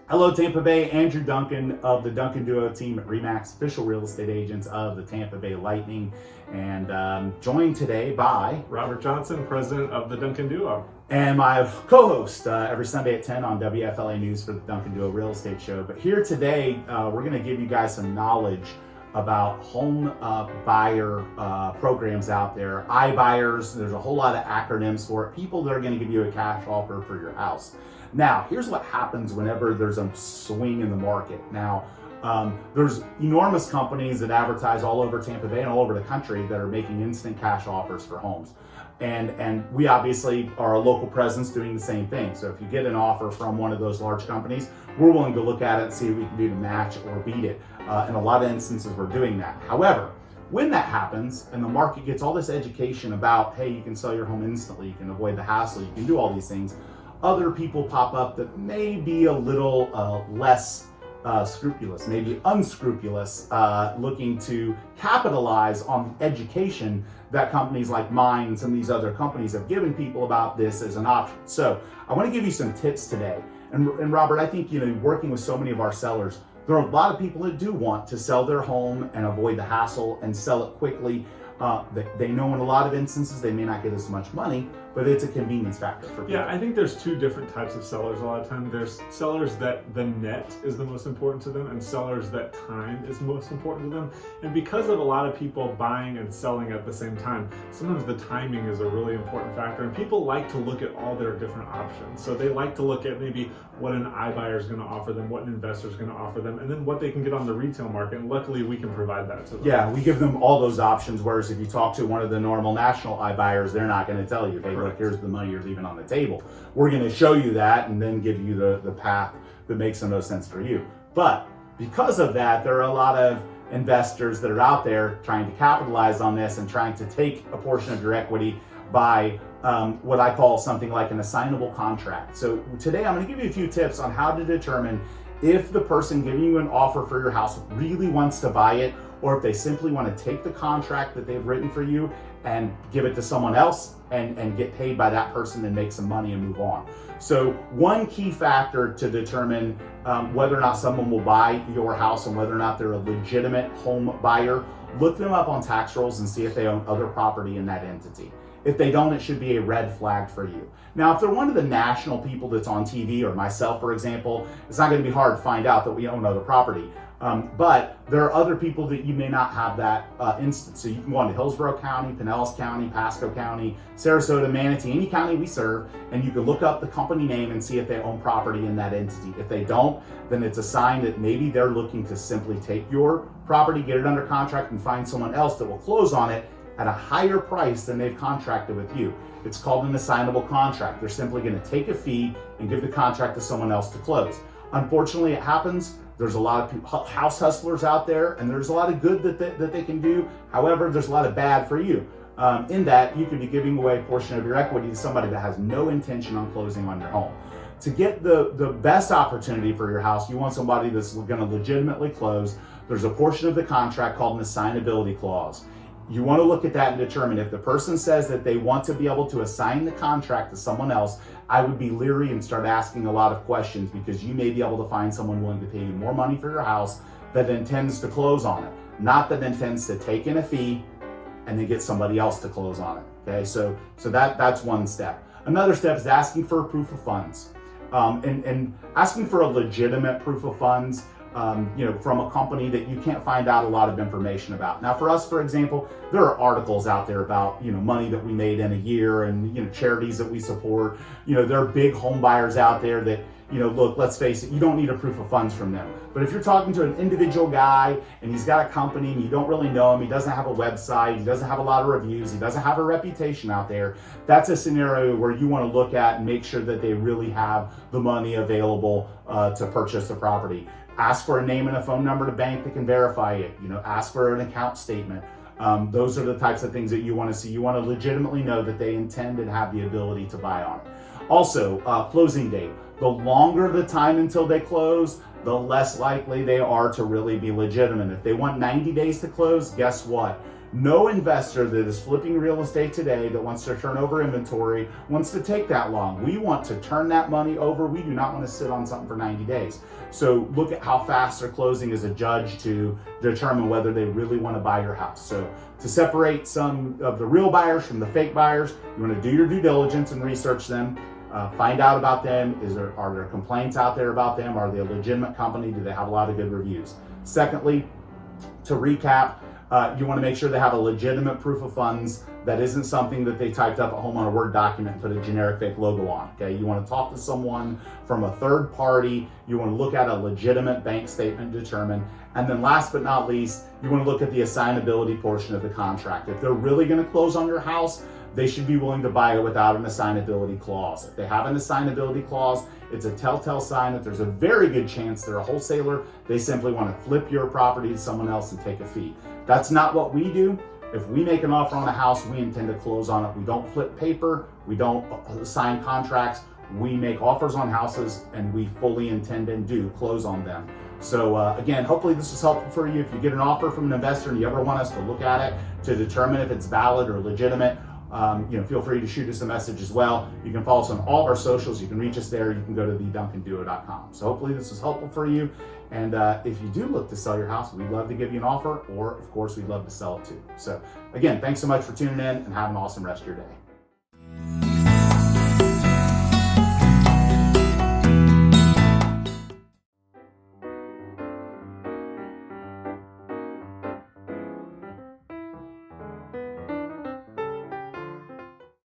Hello, Tampa Bay. Andrew Duncan of the Duncan Duo Team at RE/MAX, official real estate agents of the Tampa Bay Lightning, and joined today by Robert Johnson, president of the Duncan Duo. And my co-host every Sunday at 10 on WFLA News for the Duncan Duo Real Estate Show. But here today, we're going to give you guys some knowledge about home buyer programs out there. iBuyers, there's a whole lot of acronyms for it. People that are going to give you a cash offer for your house. Now, here's what happens whenever there's a swing in the market. Now, there's enormous companies that advertise all over Tampa Bay and all over the country that are making instant cash offers for homes. And we obviously are a local presence doing the same thing. So if you get an offer from one of those large companies, we're willing to look at it and see what we can do to match or beat it. In a lot of instances, we're doing that. However, when that happens and the market gets all this education about, hey, you can sell your home instantly, you can avoid the hassle, you can do all these things, other people pop up that may be a little less scrupulous, maybe unscrupulous, looking to capitalize on the education that companies like mine and some of these other companies have given people about this as an option. So I want to give you some tips today. And Robert, I think, working with so many of our sellers, there are a lot of people that do want to sell their home and avoid the hassle and sell it quickly. They know in a lot of instances they may not get as much money, but it's a convenience factor for people. Yeah, I think there's two different types of sellers a lot of time. There's sellers that the net is the most important to them, and sellers that time is most important to them. And because of a lot of people buying and selling at the same time, sometimes the timing is a really important factor. And people like to look at all their different options. So they like to look at maybe what an iBuyer is going to offer them, what an investor is going to offer them, and then what they can get on the retail market. And luckily, we can provide that to them. Yeah, we give them all those options, whereas if you talk to one of the normal national iBuyers, they're not going to tell you, hey, look, here's the money you're leaving on the table. We're going to show you that and then give you the path that makes the most sense for you. But because of that, there are a lot of investors that are out there trying to capitalize on this and trying to take a portion of your equity by what I call something like an assignable contract. So today I'm going to give you a few tips on how to determine if the person giving you an offer for your house really wants to buy it, or if they simply want to take the contract that they've written for you and give it to someone else and get paid by that person and make some money and move on. So one key factor to determine whether or not someone will buy your house and whether or not they're a legitimate home buyer, look them up on tax rolls and see if they own other property in that entity. If they don't, it should be a red flag for you. Now, if they're one of the national people that's on TV, or myself, for example, it's not going to be hard to find out that we own other property. But there are other people that you may not have that instance. So you can go on to Hillsborough County, Pinellas County, Pasco County, Sarasota, Manatee, any county we serve, and you can look up the company name and see if they own property in that entity. If they don't, then it's a sign that maybe they're looking to simply take your property, get it under contract, and find someone else that will close on it at a higher price than they've contracted with you. It's called an assignable contract. They're simply going to take a fee and give the contract to someone else to close. Unfortunately, it happens. There's a lot of house hustlers out there, and there's a lot of good that they can do. However, there's a lot of bad for you. In that, you could be giving away a portion of your equity to somebody that has no intention on closing on your home. To get the best opportunity for your house, you want somebody that's going to legitimately close. There's a portion of the contract called an assignability clause. You want to look at that and determine if the person says that they want to be able to assign the contract to someone else. I would be leery and start asking a lot of questions, because you may be able to find someone willing to pay you more money for your house that intends to close on it, not that intends to take in a fee and then get somebody else to close on it. Okay, so that's one step. Another step is asking for a proof of funds, and asking for a legitimate proof of funds. From a company that you can't find out a lot of information about. Now, for us, for example, there are articles out there about, money that we made in a year and, charities that we support. There are big home buyers out there that, look, let's face it, you don't need a proof of funds from them. But if you're talking to an individual guy and he's got a company and you don't really know him, he doesn't have a website, he doesn't have a lot of reviews, he doesn't have a reputation out there, that's a scenario where you want to look at and make sure that they really have the money available to purchase the property. Ask for a name and a phone number to bank that can verify it. Ask for an account statement. Those are the types of things that you want to see. You want to legitimately know that they intend and have the ability to buy on it. Also, closing date. The longer the time until they close, the less likely they are to really be legitimate. If they want 90 days to close, guess what? No investor that is flipping real estate today that wants to turn over inventory wants to take that long. We want to turn that money over. We do not want to sit on something for 90 days. So look at how fast they're closing as a judge to determine whether they really want to buy your house. So to separate some of the real buyers from the fake buyers, you want to do your due diligence and research them. Find out about them. Are there complaints out there about them? Are they a legitimate company? Do they have a lot of good reviews? Secondly, to recap, you want to make sure they have a legitimate proof of funds that isn't something that they typed up at home on a Word document and put a generic fake logo on. Okay, you want to talk to someone from a third party. You want to look at a legitimate bank statement, determine. And then last but not least, you want to look at the assignability portion of the contract. If they're really going to close on your house, they should be willing to buy it without an assignability clause. If they have an assignability clause, it's a telltale sign that there's a very good chance they're a wholesaler. They simply want to flip your property to someone else and take a fee. That's not what we do. If we make an offer on a house, we intend to close on it. We don't flip paper. We don't sign contracts. We make offers on houses, and we fully intend and do close on them. So again, hopefully this is helpful for you. If you get an offer from an investor and you ever want us to look at it to determine if it's valid or legitimate, feel free to shoot us a message as well. You can follow us on all of our socials. You can reach us there. You can go to theDuncanDuo.com. So hopefully this is helpful for you. And if you do look to sell your house, we'd love to give you an offer, or of course, we'd love to sell it too. So again, thanks so much for tuning in, and have an awesome rest of your day.